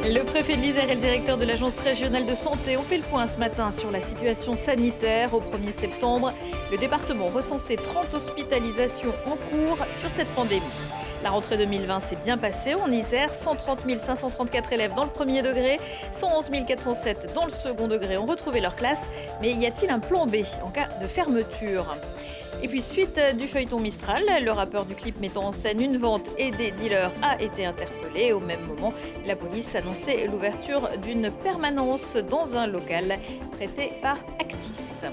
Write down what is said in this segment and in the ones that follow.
Le préfet de l'Isère et le directeur de l'Agence régionale de santé ont fait le point ce matin sur la situation sanitaire. Au 1er septembre, le département recensait 30 hospitalisations en cours sur cette pandémie. La rentrée 2020 s'est bien passée en Isère. 130 534 élèves dans le premier degré, 111 407 dans le second degré ont retrouvé leur classe. Mais y a-t-il un plan B en cas de fermeture ? Et puis suite du feuilleton Mistral, le rappeur du clip mettant en scène une vente et des dealers a été interpellé. Au même moment, la police annonçait l'ouverture d'une permanence dans un local prêté par Actis.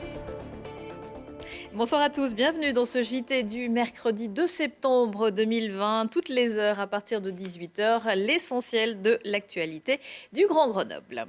Bonsoir à tous, bienvenue dans ce JT du mercredi 2 septembre 2020. Toutes les heures à partir de 18h, l'essentiel de l'actualité du Grand Grenoble.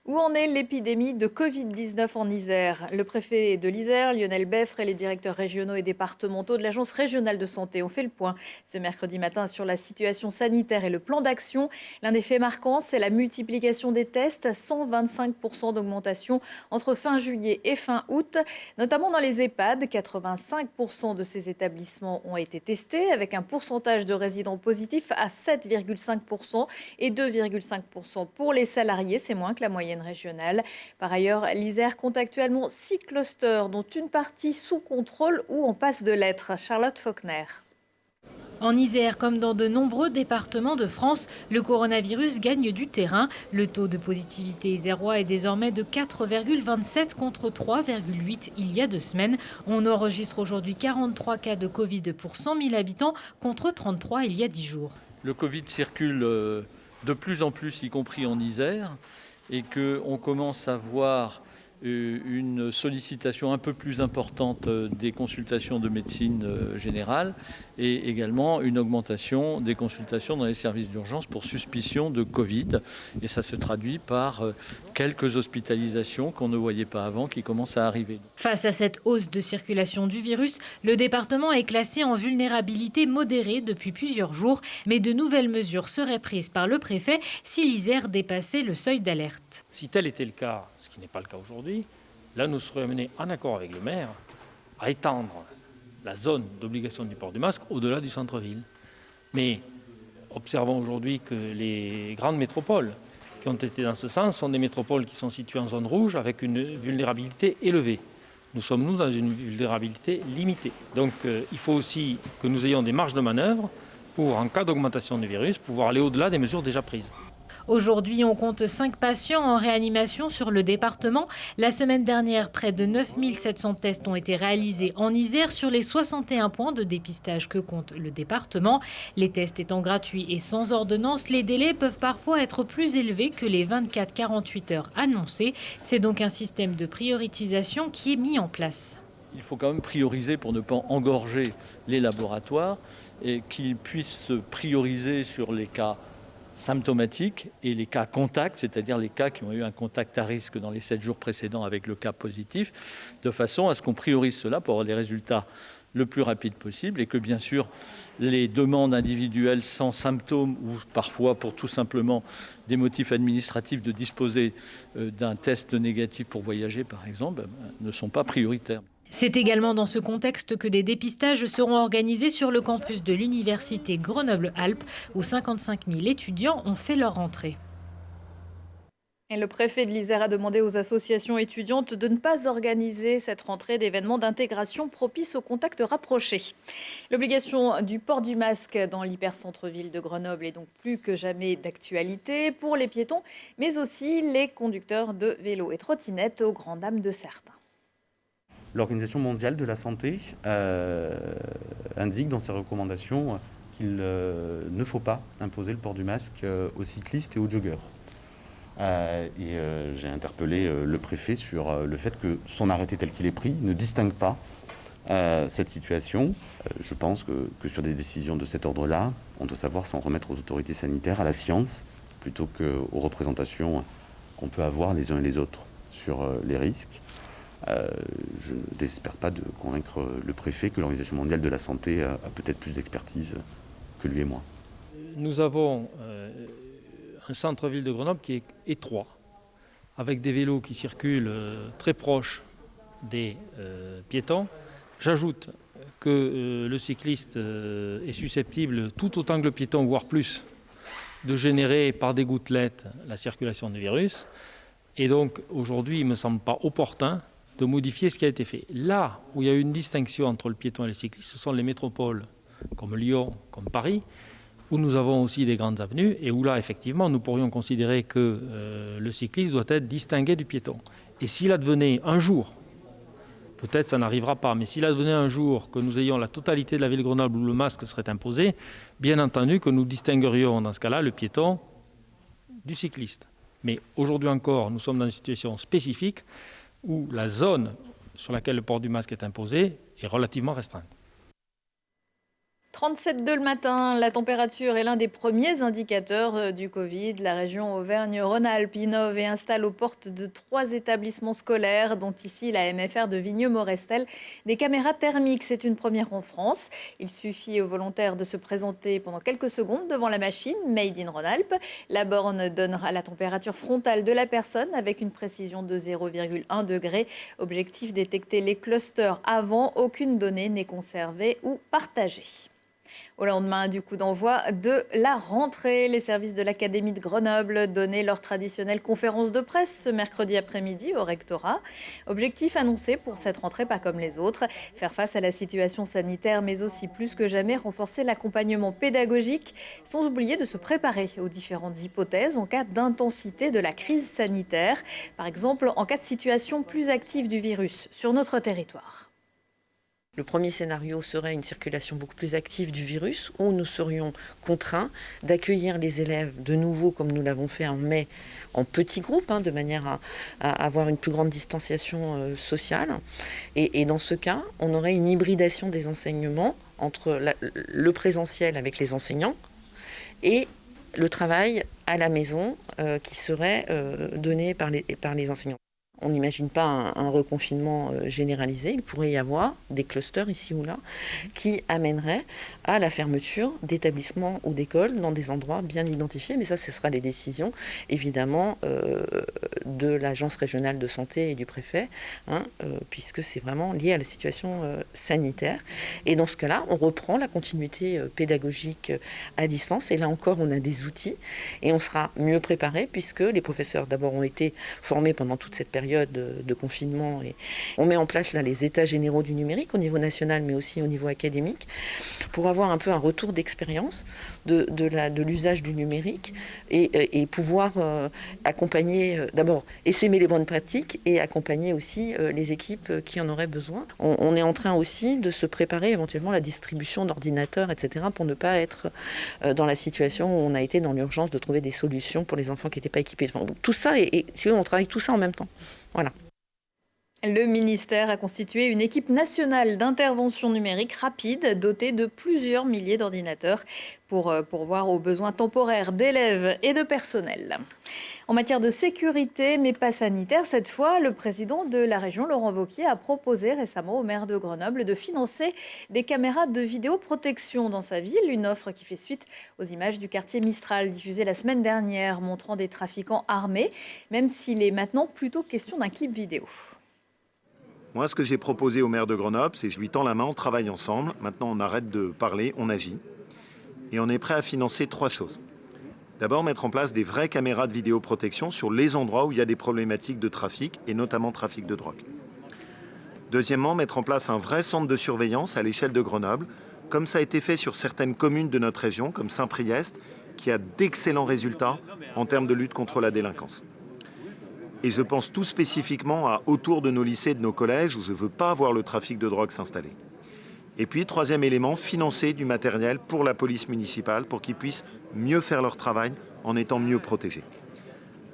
Où en est l'épidémie de Covid-19 en Isère ? Le préfet de l'Isère, Lionel Beffre, et les directeurs régionaux et départementaux de l'Agence régionale de santé ont fait le point ce mercredi matin sur la situation sanitaire et le plan d'action. L'un des faits marquants, c'est la multiplication des tests, 125% d'augmentation entre fin juillet et fin août, notamment dans les EHPAD. 85% de ces établissements ont été testés, avec un pourcentage de résidents positifs à 7,5% et 2,5% pour les salariés. C'est moins que la moyenne régionale. Par ailleurs, l'Isère compte actuellement 6 clusters, dont une partie sous contrôle ou en passe de l'être. Charlotte Faulkner. En Isère, comme dans de nombreux départements de France, le coronavirus gagne du terrain. Le taux de positivité isérois est désormais de 4,27 contre 3,8 il y a 2 semaines. On enregistre aujourd'hui 43 cas de Covid pour 100 000 habitants contre 33 il y a 10 jours. Le Covid circule de plus en plus, y compris en Isère, et qu'on commence à voir une sollicitation un peu plus importante des consultations de médecine générale et également une augmentation des consultations dans les services d'urgence pour suspicion de Covid. Et ça se traduit par quelques hospitalisations qu'on ne voyait pas avant qui commencent à arriver. Face à cette hausse de circulation du virus, le département est classé en vulnérabilité modérée depuis plusieurs jours. Mais de nouvelles mesures seraient prises par le préfet si l'Isère dépassait le seuil d'alerte. Si tel était le cas, ce qui n'est pas le cas aujourd'hui, là nous serions amenés en accord avec le maire à étendre la zone d'obligation du port du masque au-delà du centre-ville. Mais observons aujourd'hui que les grandes métropoles qui ont été dans ce sens sont des métropoles qui sont situées en zone rouge avec une vulnérabilité élevée. Nous sommes, nous, dans une vulnérabilité limitée. Donc il faut aussi que nous ayons des marges de manœuvre pour, en cas d'augmentation du virus, pouvoir aller au-delà des mesures déjà prises. Aujourd'hui, on compte 5 patients en réanimation sur le département. La semaine dernière, près de 9 700 tests ont été réalisés en Isère sur les 61 points de dépistage que compte le département. Les tests étant gratuits et sans ordonnance, les délais peuvent parfois être plus élevés que les 24-48 heures annoncées. C'est donc un système de prioritisation qui est mis en place. Il faut quand même prioriser pour ne pas engorger les laboratoires et qu'ils puissent prioriser sur les cas symptomatiques et les cas contacts, c'est-à-dire les cas qui ont eu un contact à risque dans les 7 jours précédents avec le cas positif, de façon à ce qu'on priorise cela pour avoir des résultats le plus rapides possible et que bien sûr les demandes individuelles sans symptômes ou parfois pour tout simplement des motifs administratifs de disposer d'un test négatif pour voyager par exemple ne sont pas prioritaires. C'est également dans ce contexte que des dépistages seront organisés sur le campus de l'université Grenoble-Alpes, où 55 000 étudiants ont fait leur rentrée. Et le préfet de l'Isère a demandé aux associations étudiantes de ne pas organiser cette rentrée d'événements d'intégration propices au contact rapproché. L'obligation du port du masque dans l'hypercentre-ville de Grenoble est donc plus que jamais d'actualité pour les piétons, mais aussi les conducteurs de vélos et trottinettes aux grandes dames de certains. L'Organisation mondiale de la santé indique dans ses recommandations qu'il ne faut pas imposer le port du masque aux cyclistes et aux joggeurs. J'ai interpellé le préfet sur le fait que son arrêté tel qu'il est pris ne distingue pas cette situation. Je pense que sur des décisions de cet ordre-là, on doit savoir s'en remettre aux autorités sanitaires, à la science, plutôt qu'aux représentations qu'on peut avoir les uns et les autres sur les risques. Je ne désespère pas de convaincre le préfet que l'Organisation mondiale de la santé a peut-être plus d'expertise que lui et moi. Nous avons un centre-ville de Grenoble qui est étroit, avec des vélos qui circulent très proches des piétons. J'ajoute que le cycliste est susceptible, tout autant que le piéton, voire plus, de générer par des gouttelettes la circulation du virus. Et donc aujourd'hui, il ne me semble pas opportun de modifier ce qui a été fait. Là où il y a une distinction entre le piéton et le cycliste, ce sont les métropoles comme Lyon, comme Paris, où nous avons aussi des grandes avenues et où là, effectivement, nous pourrions considérer que le cycliste doit être distingué du piéton. Et s'il advenait un jour, peut-être ça n'arrivera pas, mais s'il advenait un jour que nous ayons la totalité de la ville de Grenoble où le masque serait imposé, bien entendu que nous distinguerions dans ce cas-là le piéton du cycliste. Mais aujourd'hui encore, nous sommes dans une situation spécifique où la zone sur laquelle le port du masque est imposé est relativement restreinte. 37,2 le matin, la température est l'un des premiers indicateurs du Covid. La région Auvergne-Rhône-Alpes innove et installe aux portes de 3 établissements scolaires, dont ici la MFR de Vigneux-Morestel, des caméras thermiques. C'est une première en France. Il suffit aux volontaires de se présenter pendant quelques secondes devant la machine Made in Rhône-Alpes. La borne donnera la température frontale de la personne avec une précision de 0,1 degré. Objectif, détecter les clusters avant. Aucune donnée n'est conservée ou partagée. Au lendemain du coup d'envoi de la rentrée, les services de l'Académie de Grenoble donnaient leur traditionnelle conférence de presse ce mercredi après-midi au rectorat. Objectif annoncé pour cette rentrée pas comme les autres, faire face à la situation sanitaire mais aussi plus que jamais renforcer l'accompagnement pédagogique sans oublier de se préparer aux différentes hypothèses en cas d'intensité de la crise sanitaire, par exemple en cas de situation plus active du virus sur notre territoire. Le premier scénario serait une circulation beaucoup plus active du virus, où nous serions contraints d'accueillir les élèves de nouveau, comme nous l'avons fait en mai, en petits groupes, de manière à avoir une plus grande distanciation sociale. Et dans ce cas, on aurait une hybridation des enseignements entre le présentiel avec les enseignants et le travail à la maison qui serait donné par les enseignants. On n'imagine pas un reconfinement généralisé. Il pourrait y avoir des clusters ici ou là qui amèneraient à la fermeture d'établissements ou d'écoles dans des endroits bien identifiés. Mais ça, ce sera les décisions, évidemment, de l'Agence régionale de santé et du préfet, puisque c'est vraiment lié à la situation sanitaire. Et dans ce cas-là, on reprend la continuité pédagogique à distance. Et là encore, on a des outils et on sera mieux préparé puisque les professeurs, d'abord, ont été formés pendant toute cette période de confinement. Et on met en place là les états généraux du numérique au niveau national, mais aussi au niveau académique, pour avoir un peu un retour d'expérience de l'usage du numérique et pouvoir accompagner, d'abord, essaimer les bonnes pratiques et accompagner aussi les équipes qui en auraient besoin. On est en train aussi de se préparer éventuellement à la distribution d'ordinateurs, etc., pour ne pas être dans la situation où on a été dans l'urgence de trouver des solutions pour les enfants qui n'étaient pas équipés. Enfin, tout ça, et si on travaille tout ça en même temps. Voilà. Le ministère a constitué une équipe nationale d'intervention numérique rapide dotée de plusieurs milliers d'ordinateurs pour pourvoir aux besoins temporaires d'élèves et de personnel. En matière de sécurité, mais pas sanitaire, cette fois, le président de la région, Laurent Wauquiez, a proposé récemment au maire de Grenoble de financer des caméras de vidéoprotection dans sa ville, une offre qui fait suite aux images du quartier Mistral diffusées la semaine dernière, montrant des trafiquants armés, même s'il est maintenant plutôt question d'un clip vidéo. Moi, ce que j'ai proposé au maire de Grenoble, c'est que je lui tends la main, on travaille ensemble. Maintenant, on arrête de parler, on agit. Et on est prêt à financer 3 choses. D'abord, mettre en place des vraies caméras de vidéoprotection sur les endroits où il y a des problématiques de trafic, et notamment trafic de drogue. Deuxièmement, mettre en place un vrai centre de surveillance à l'échelle de Grenoble, comme ça a été fait sur certaines communes de notre région, comme Saint-Priest, qui a d'excellents résultats en termes de lutte contre la délinquance. Et je pense tout spécifiquement à autour de nos lycées et de nos collèges où je ne veux pas voir le trafic de drogue s'installer. Et puis, troisième élément, financer du matériel pour la police municipale pour qu'ils puissent mieux faire leur travail en étant mieux protégés.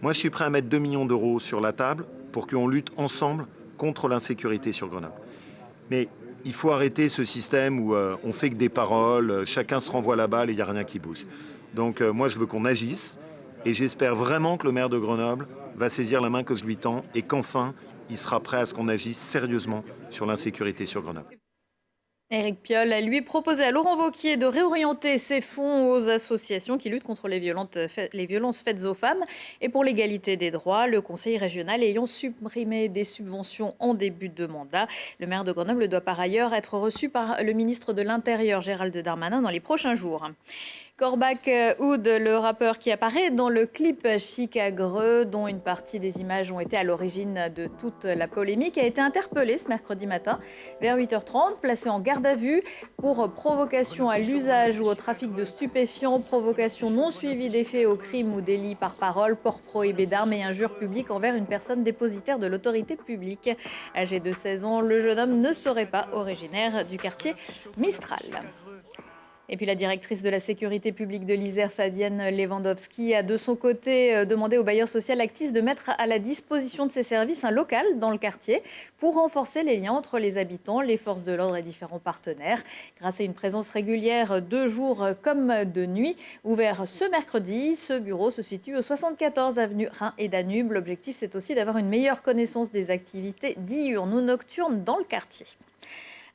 Moi, je suis prêt à mettre 2 millions d'euros sur la table pour qu'on lutte ensemble contre l'insécurité sur Grenoble. Mais il faut arrêter ce système où on fait que des paroles, chacun se renvoie la balle et il n'y a rien qui bouge. Donc moi, je veux qu'on agisse et j'espère vraiment que le maire de Grenoble va saisir la main que je lui tends et qu'enfin, il sera prêt à ce qu'on agisse sérieusement sur l'insécurité sur Grenoble. Éric Piolle a lui proposé à Laurent Wauquiez de réorienter ses fonds aux associations qui luttent contre les violences faites aux femmes et pour l'égalité des droits. Le conseil régional ayant supprimé des subventions en début de mandat. Le maire de Grenoble doit par ailleurs être reçu par le ministre de l'Intérieur, Gérald Darmanin, dans les prochains jours. Korbach Oud, le rappeur qui apparaît dans le clip Chicagreux, dont une partie des images ont été à l'origine de toute la polémique, a été interpellé ce mercredi matin vers 8h30, placé en garde à vue pour provocation à l'usage ou au trafic de stupéfiants, provocation non suivie des faits au crime ou délit par parole, port prohibé d'armes et injures publiques envers une personne dépositaire de l'autorité publique. Âgé de 16 ans, le jeune homme ne serait pas originaire du quartier Mistral. Et puis la directrice de la sécurité publique de l'Isère, Fabienne Lewandowski, a de son côté demandé au bailleur social Actis de mettre à la disposition de ses services un local dans le quartier pour renforcer les liens entre les habitants, les forces de l'ordre et différents partenaires. Grâce à une présence régulière de jour comme de nuit, ouvert ce mercredi, ce bureau se situe au 74 avenue Rhin et Danube. L'objectif, c'est aussi d'avoir une meilleure connaissance des activités diurnes ou nocturnes dans le quartier.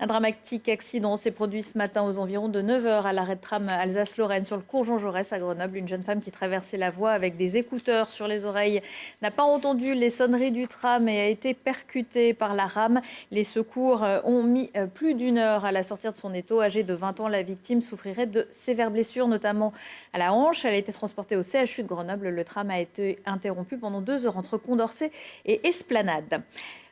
Un dramatique accident s'est produit ce matin aux environs de 9h à l'arrêt de tram Alsace-Lorraine sur le cours Jean Jaurès à Grenoble. Une jeune femme qui traversait la voie avec des écouteurs sur les oreilles n'a pas entendu les sonneries du tram et a été percutée par la rame. Les secours ont mis plus d'une heure à la sortir de son étau. Âgée de 20 ans, la victime souffrirait de sévères blessures, notamment à la hanche. Elle a été transportée au CHU de Grenoble. Le tram a été interrompu pendant 2 heures entre Condorcet et Esplanade.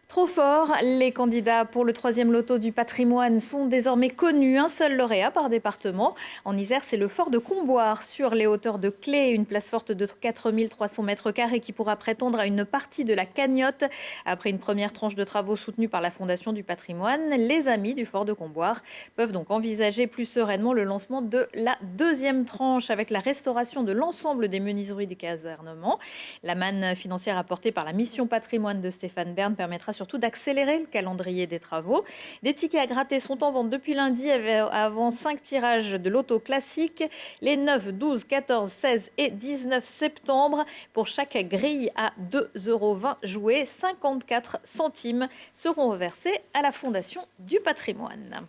Trop fort, les candidats pour le 3e loto du patrimoine sont désormais connus. Un seul lauréat par département. En Isère, c'est le fort de Comboire sur les hauteurs de Clé, une place forte de 4300 mètres carrés qui pourra prétendre à une partie de la cagnotte. Après une première tranche de travaux soutenus par la Fondation du patrimoine, les amis du fort de Comboire peuvent donc envisager plus sereinement le lancement de la 2e tranche avec la restauration de l'ensemble des menuiseries du casernement. La manne financière apportée par la mission patrimoine de Stéphane Bern permettra surtout d'accélérer le calendrier des travaux. Des tickets à gratter sont en vente depuis lundi avant 5 tirages de loto classique les 9, 12, 14, 16 et 19 septembre. Pour chaque grille à 2,20 € joués, 54 centimes seront reversés à la Fondation du patrimoine.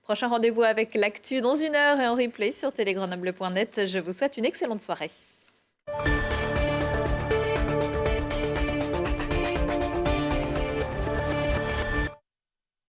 Prochain rendez-vous avec l'actu dans 1 heure et en replay sur télégrenoble.net. Je vous souhaite une excellente soirée.